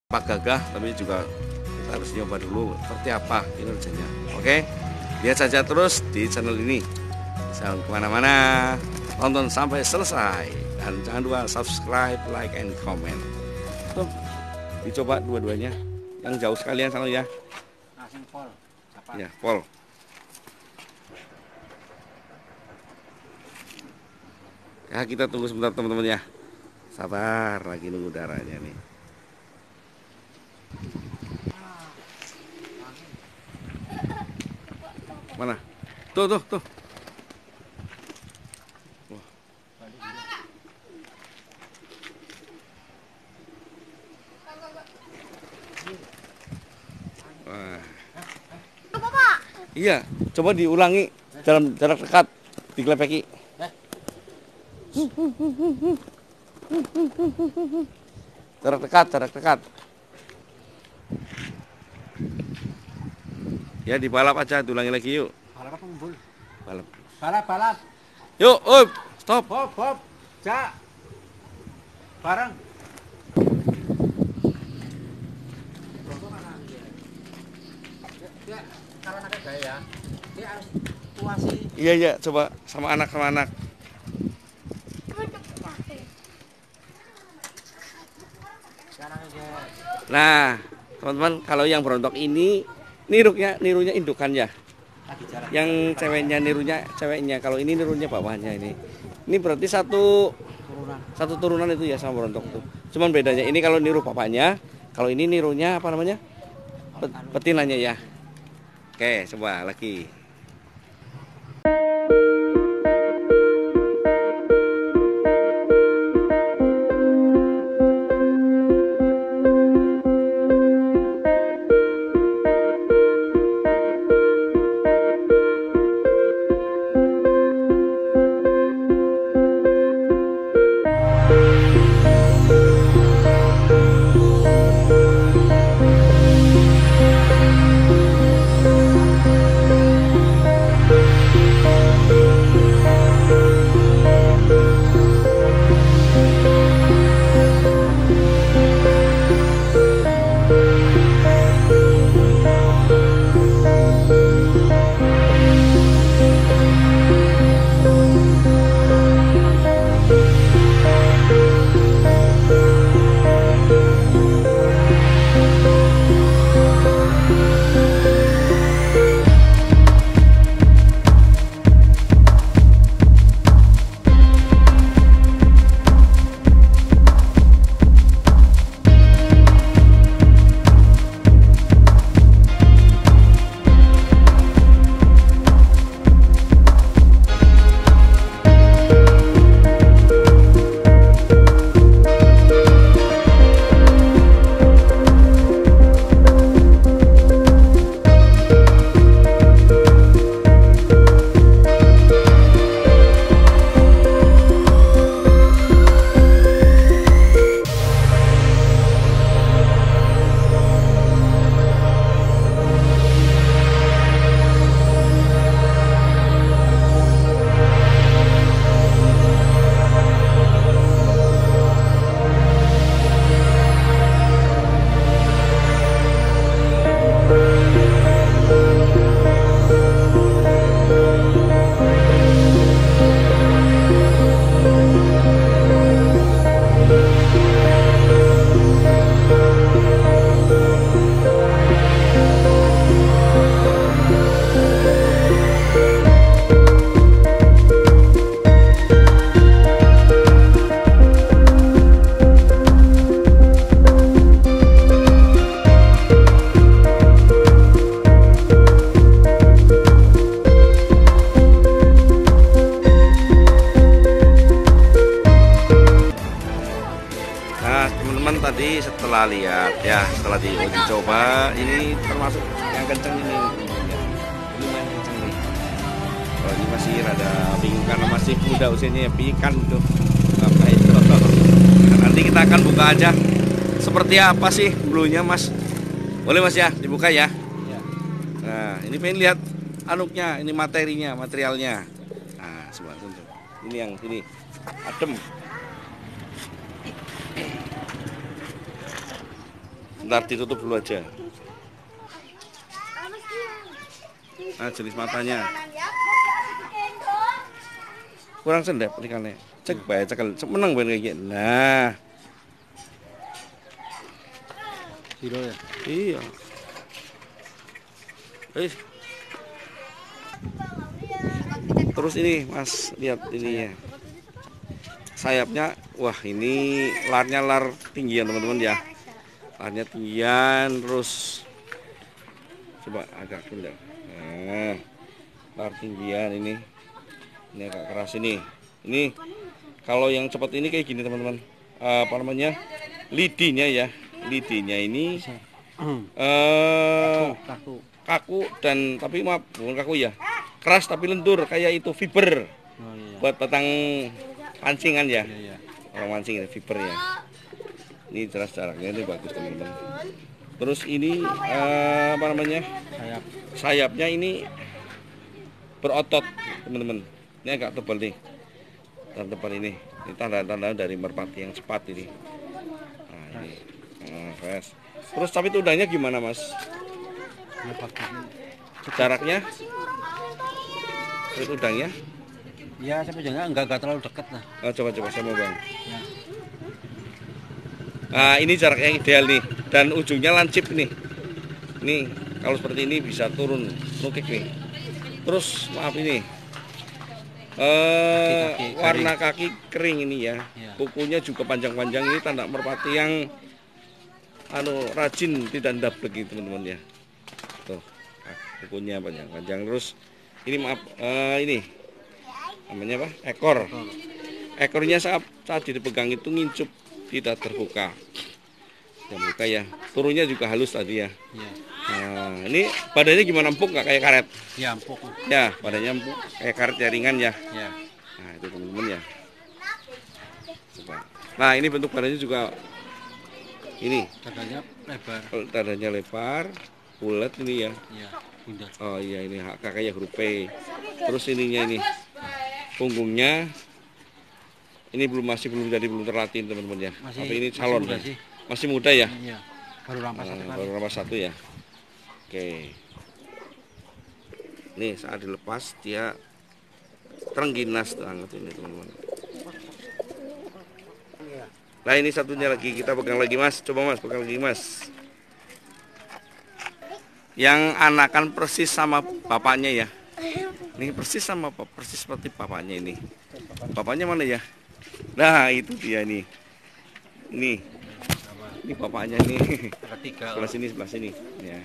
Pak gagah, tapi juga kita harus nyoba dulu seperti apa kinerjanya. Oke, lihat saja terus di channel ini. Jangan kemana-mana, tonton sampai selesai dan jangan lupa subscribe, like, and comment. Tuh, dicoba dua-duanya. Yang jauh sekalian sana ya. Langsung pol. Ya, pol. Ya, kita tunggu sebentar teman-teman ya. Sabar, lagi nunggu darahnya nih. Mana? Tuh. Wah. Iya, coba diulangi dalam jarak dekat, digelepeki. Jarak dekat. Ya, dibalap aja, diulangi lagi yuk. Balap apa ngumpul? Balap. Balap. Yuk, stop. Bob. Ja. Bareng. Dia kalau anaknya gaya, dia harus tuasi. Iya, coba sama anak. Nah, teman-teman, kalau yang berontok ini nirunya indukan ya. Yang ceweknya nirunya ceweknya, kalau ini nirunya bawahnya ini. Ini berarti satu turunan itu ya sama berontok tuh. Cuman bedanya ini kalau niru bapaknya, kalau ini nirunya apa namanya? Betinanya ya. Oke, coba lagi. Teman-teman tadi setelah lihat ya, setelah diuji coba, ini termasuk yang kenceng ini lumayan kenceng nih. Kalau ini masih rada bingung karena masih muda usianya ya, pikan tuh apa itu. Nah, nanti kita akan buka aja seperti apa sih bluenya Mas. Boleh Mas ya, dibuka ya. Nah, ini pengen lihat anuknya, ini materialnya. Nah, sebentar. Ini yang ini adem. Ntar ditutup dulu aja. Nah, jenis matanya kurang sendep ikannya. Cek bae cekel, meneng ben kayak gini. Nah, Kilo ya. iya. Terus ini Mas, lihat ininya. Sayapnya, wah ini larnya lar tinggian teman-teman ya. Larnya tinggian, terus coba agak rendah. Nah, lar tinggian ini agak keras ini. Ini kalau yang cepat ini kayak gini teman-teman. Apa namanya? Lidinya ya. Lidinya ini kaku dan tapi maaf bukan kaku ya. Keras tapi lentur kayak itu fiber. Oh, iya. Buat batang pancingan ya. Iya, iya. Orang mancing ini fiber ya. Ini jelas jaraknya ini bagus teman-teman. Terus ini apa namanya? Sayapnya ini berotot teman-teman. Ini agak tebal nih. Dan tebal ini. Ini tanda-tanda dari merpati yang cepat ini. Nah, ini. Nah, terus tapi itu udangnya gimana Mas? Jaraknya? Itu udangnya? Ya, sampai jangan enggak terlalu dekat lah. Coba sama Bang. Nah, ini jarak yang ideal nih dan ujungnya lancip nih. Nih, kalau seperti ini bisa turun nukik nih. Terus maaf ini. Warna kaki kering ini ya. Kukunya juga panjang-panjang, ini tanda merpati yang rajin tidak ndablek gitu teman-teman ya. Tuh, kukunya panjang-panjang. Terus ini maaf ini namanya apa? Ekor. Ekornya saat dipegang itu ngincup, tidak terbuka. Terbuka ya. Turunnya juga halus tadi ya. Nah, ini badannya gimana, empuk nggak kayak karet? Ya, empuk. Ya, badannya empuk kayak karet ya, ringan ya. Ya. Nah, itu teman-teman ya. Coba. Nah, ini bentuk badannya juga ini. Dadanya lebar. Dadanya lebar, bulat ini ya. Iya, bundar. Oh iya, ini kayak huruf P. Terus ininya ini punggungnya ini belum terlatih teman-teman ya. Tapi ini calon ya. Masih muda ya. Iya. Baru rampas satu kali. Baru rampas satu ya. Oke. Nih saat dilepas dia terengginas banget ini teman-teman. Nah ini satunya lagi kita pegang lagi Mas. Coba Mas pegang lagi Mas. Yang anakan persis sama bapaknya ya. Ini persis sama persis seperti bapaknya ini. Bapaknya mana ya? Nah itu dia nih. Ini bapaknya nih. Sebelah sini ya.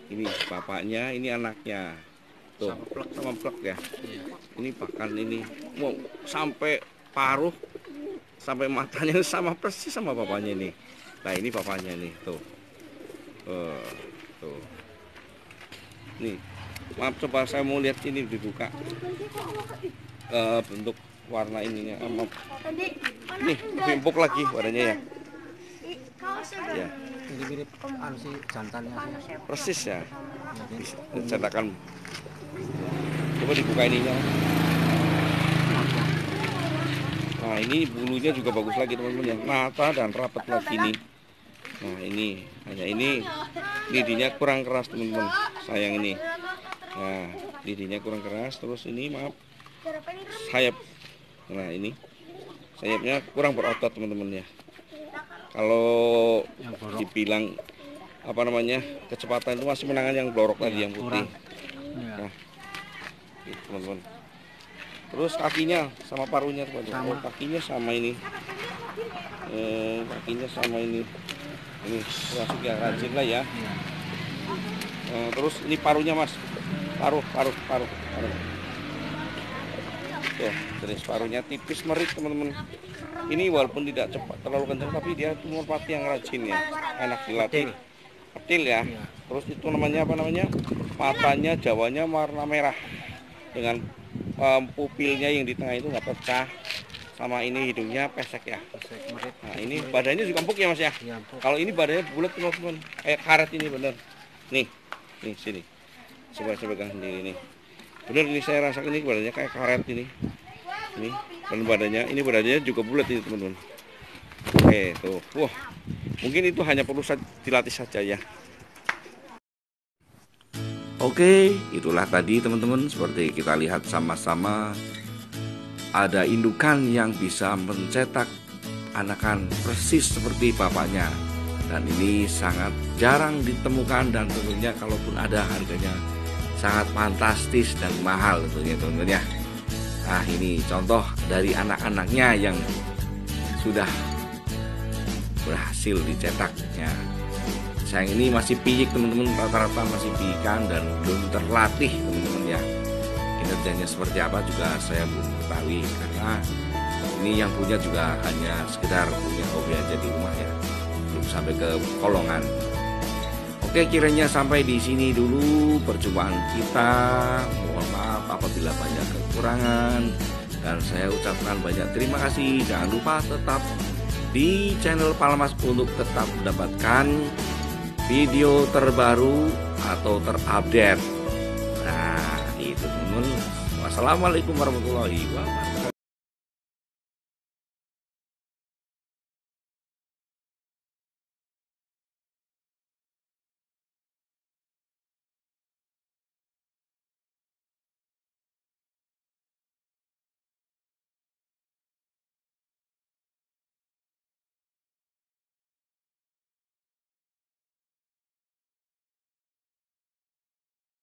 Ini bapaknya, ini anaknya. Tuh, sama plek ya. Ini bahkan ini mau sampai paruh, sampai matanya sama persis sama bapaknya ini. Nah ini bapaknya nih, tuh. Tuh. Nih, maaf coba saya mau lihat ini dibuka. Bentuk warna ininya. Nih, lebih empuk lagi warnanya ya. Ya. Ini mirip si jantannya sih. Persis ya. Cetakan. Coba dibuka ininya. Nah, ini bulunya juga bagus lagi teman-teman ya. Rata dan rapat lagi nih. Nah, ini hanya ini lidinya kurang keras teman-teman. Sayang ini. Nah, lidinya kurang keras, terus ini maaf. Sayap. Nah, ini sayapnya kurang berotot teman-teman ya. Kalau dibilang apa namanya kecepatan itu masih menangan yang blorok tadi yang putih. Nah, gitu, teman-teman. Terus kakinya sama paruhnya teman-teman. Oh, kakinya sama ini. Kakinya sama ini. Ini masuk yang rajin lah ya. Terus ini paruhnya Mas. Paruh. Tuh, jenis paruhnya tipis merik teman-teman. Ini walaupun tidak cepat terlalu kencang tapi dia itu merpati yang rajin ya, enak dilatih, petil ya. Terus itu namanya apa namanya? Matanya Jawanya warna merah dengan pupilnya yang di tengah itu nggak pecah, sama ini hidungnya pesek ya. Nah ini badannya juga empuk ya Mas ya. Kalau ini badannya bulat teman-teman, kayak karet ini bener. Nih sini, coba pegang sendiri nih. Bener ini saya rasakan ini badannya kayak karet ini. Ini dan badannya juga bulat ini teman-teman. Oke tuh, wah Mungkin itu hanya perlu dilatih saja ya. Oke, itulah tadi teman-teman, seperti kita lihat sama-sama ada indukan yang bisa mencetak anakan persis seperti bapaknya. Dan ini sangat jarang ditemukan, dan tentunya kalaupun ada, harganya sangat fantastis dan mahal tentunya teman-teman ya. Nah, ini contoh dari anak-anaknya yang sudah berhasil dicetaknya. Sayang ini masih piyik teman-teman, rata-rata masih piyikan dan belum terlatih teman-teman ya. Kinerjanya seperti apa juga saya belum ketahui, karena ini yang punya juga hanya sekedar punya hobi aja di rumah ya, belum sampai ke kolongan. Oke, kiranya sampai di sini dulu perjumpaan kita. Mohon maaf apabila banyak kekurangan, dan saya ucapkan banyak terima kasih. Jangan lupa tetap di channel Palmas untuk tetap mendapatkan video terbaru atau terupdate. Nah, itu teman-teman. Wassalamualaikum warahmatullahi wabarakatuh.